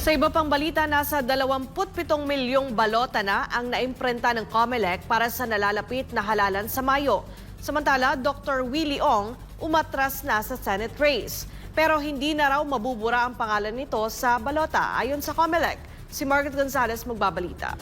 Sa iba pang balita, nasa 27 milyong balota na ang naimprenta ng COMELEC para sa nalalapit na halalan sa Mayo. Samantala, Dr. Willie Ong umatras na sa Senate race. Pero hindi na raw mabubura ang pangalan nito sa balota ayon sa COMELEC. Si Margaret Gonzalez magbabalita.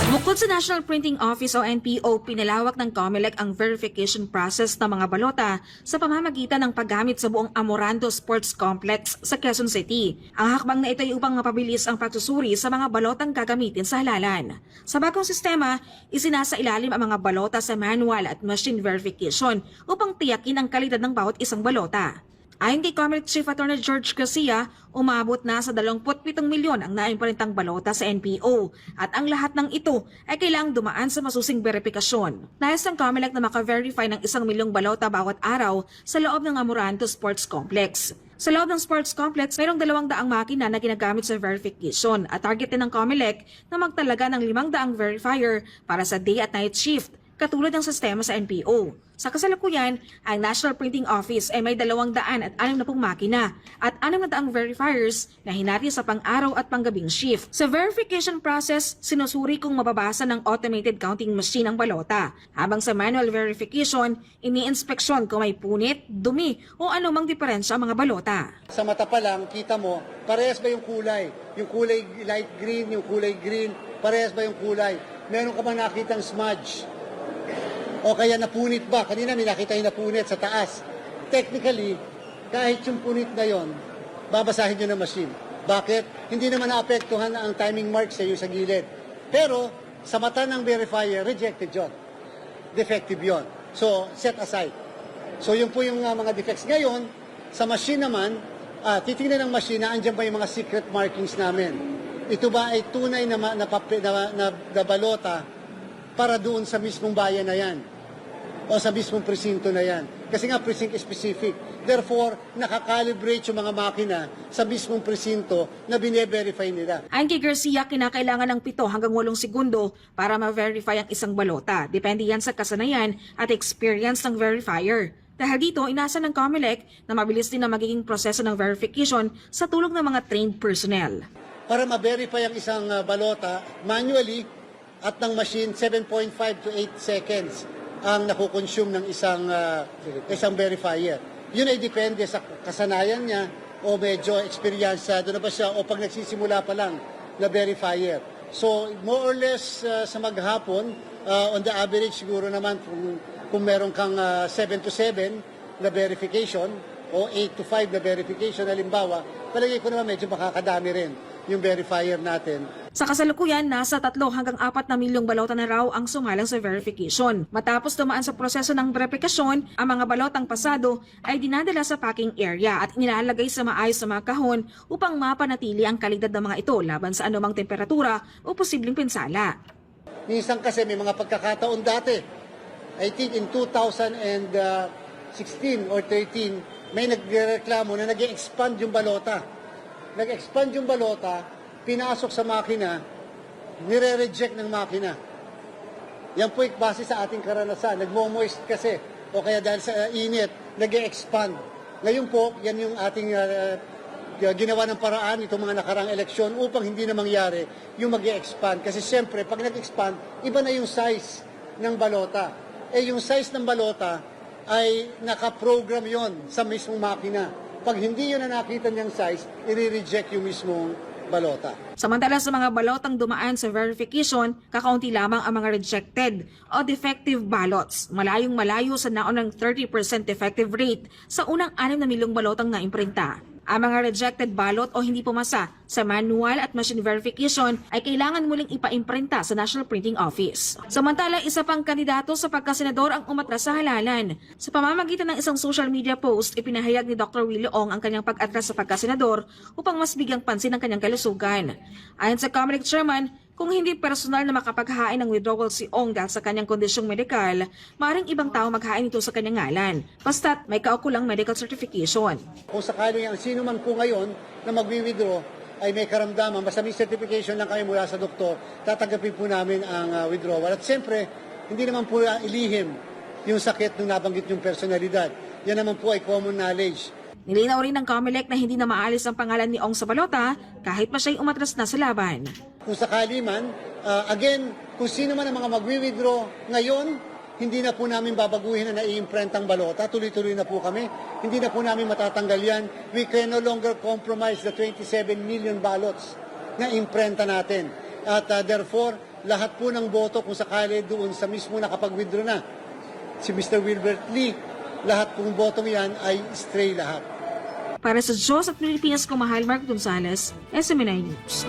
Bukod sa National Printing Office o NPO, pinalawak ng COMELEC ang verification process ng mga balota sa pamamagitan ng paggamit sa buong Amorando Sports Complex sa Quezon City. Ang hakbang na ito ay upang mapabilis ang pagsusuri sa mga balotang gagamitin sa halalan. Sa bagong sistema, isinasailalim ang mga balota sa manual at machine verification upang tiyakin ang kalidad ng bawat isang balota. Ayon kay COMELEC Chief Attorney George Garcia, umabot na sa 27 milyon ang naimprentang balota sa NPO at ang lahat ng ito ay kailangang dumaan sa masusing verifikasyon. Nais ng COMELEC na maka-verify ng 1 milyong balota bawat araw sa loob ng Amorando Sports Complex. Sa loob ng sports complex, mayroong 200 makina na ginagamit sa verification at target din ng COMELEC na magtalaga ng 500 verifier para sa day at night shift, katulad ng sistema sa NPO. Sa kasalukuyan, ang National Printing Office ay may 260 makina at 600 verifiers na hinati sa pang-araw at panggabing shift. Sa verification process, sinusuri kung mababasa ng automated counting machine ang balota. Habang sa manual verification, ini-inspeksyon kung may punit, dumi o anumang diferensya ang mga balota. Sa mata pa lang, kita mo, parehas ba yung kulay? Yung kulay light green, yung kulay green, parehas ba yung kulay? Meron ka bang nakitang smudge? O kaya napunit ba? Kanina may nakita yung napunit sa taas. Technically, kahit yung punit na yon, babasahin nyo ng machine. Bakit? Hindi naman naapektuhan ang timing mark sa iyo sa gilid. Pero, sa mata ng verifier, rejected yon. Defective yon. So, set aside. So, yun po yung mga defects. Ngayon, sa machine naman, titingnan ng machine na andyan ba yung mga secret markings namin. Ito ba ay tunay na balota para doon sa mismong bayan na yan o sa mismong presinto na yan. Kasi nga precinct specific. Therefore, nakakalibrate yung mga makina sa mismong presinto na bine-verify nila. Ayon kay Garcia, kinakailangan ng 7 hanggang 8 segundo para ma-verify ang isang balota. Depende yan sa kasanayan at experience ng verifier. Dahil dito, inasa ng COMELEC na mabilis din ang magiging proseso ng verification sa tulong ng mga trained personnel. Para ma-verify ang isang balota manually, at ng machine, 7.5 to 8 seconds ang nakukonsume ng isang verifier. Yun ay depende sa kasanayan niya o medyo eksperyensado na ba siya o pag nagsisimula pa lang na verifier. So, more or less sa maghapon, on the average siguro naman kung meron kang 7 to 7 na verification o 8 to 5 na verification, halimbawa, palagay ko naman medyo makakadami rin yung verifier natin. Sa kasalukuyan, nasa 3 hanggang 4 na milyong balota na raw ang sumalang sa verification. Matapos dumaan sa proseso ng verifikasyon, ang mga balotang pasado ay dinadala sa packing area at inilalagay sa maayos na mga kahon upang mapanatili ang kalidad ng mga ito laban sa anumang temperatura o posibleng pinsala. Minsan kasi may mga pagkakataon dati. I think in 2016 or 13, may nagreklamo na nag-expand yung balota. Nag-expand yung balota, pinasok sa makina, nire-reject ng makina. Yan po base sa ating karanasan. Nagmo-moist kasi, o kaya dahil sa init, nag-expand. Ngayon po, yan yung ating ginawa ng paraan itong mga nakarang eleksyon upang hindi na mangyari yung mag-expand. Kasi siyempre, pag nag-expand, iba na yung size ng balota. Yung size ng balota ay nakaprogram yon sa mismong makina. Pag hindi yun na nakita niyang size, i-reject yung mismong balota. Samantala sa mga balotang dumaan sa verification, kakaunti lamang ang mga rejected o defective ballots. Malayong-malayo sa naunang 30% defective rate sa unang 6 na milyong balotang naimprinta. Ang mga rejected ballot o hindi pumasa sa manual at machine verification ay kailangan muling ipa-imprinta sa National Printing Office. Samantala, isa pang kandidato sa pagkasenador ang umatras sa halalan. Sa pamamagitan ng isang social media post, ipinahayag ni Dr. Willie Ong ang kanyang pag-atras sa pagkasenador upang mas bigyang pansin ang kanyang kalusugan. Ayon sa COMELEC Chairman, kung hindi personal na makapaghain ng withdrawal si Ong dahil sa kanyang kondisyong medikal, maaaring ibang tao maghain ito sa kanyang ngalan, basta't may kaukulang medical certification. Kung sakali ang sino man po ngayon na magwi-withdraw ay may karamdaman, basta may certification lang kayo mula sa doktor, tatanggapin po namin ang withdrawal. At siyempre, hindi naman po ilihim yung sakit nung nabanggit yung personalidad. Yan naman po ay common knowledge. Nilinaw rin ng COMELEC na hindi na maalis ang pangalan ni Ong sa balota kahit pa siya'y umatras na sa laban. Kung sakali man, again, kung sino man ang mga magwi-withdraw ngayon, hindi na po namin babaguhin na nai-imprentang balota. Tuloy-tuloy na po kami. Hindi na po namin matatanggal yan. We can no longer compromise the 27 million ballots na imprenta natin. At therefore, lahat po ng boto kung sakali doon sa mismo nakapag-withdraw na si Mr. Wilbert Lee, lahat pong botong yan ay stray lahat. Para sa Diyos at Pilipinas, Kumahal Mark Gonzales, SMNI News.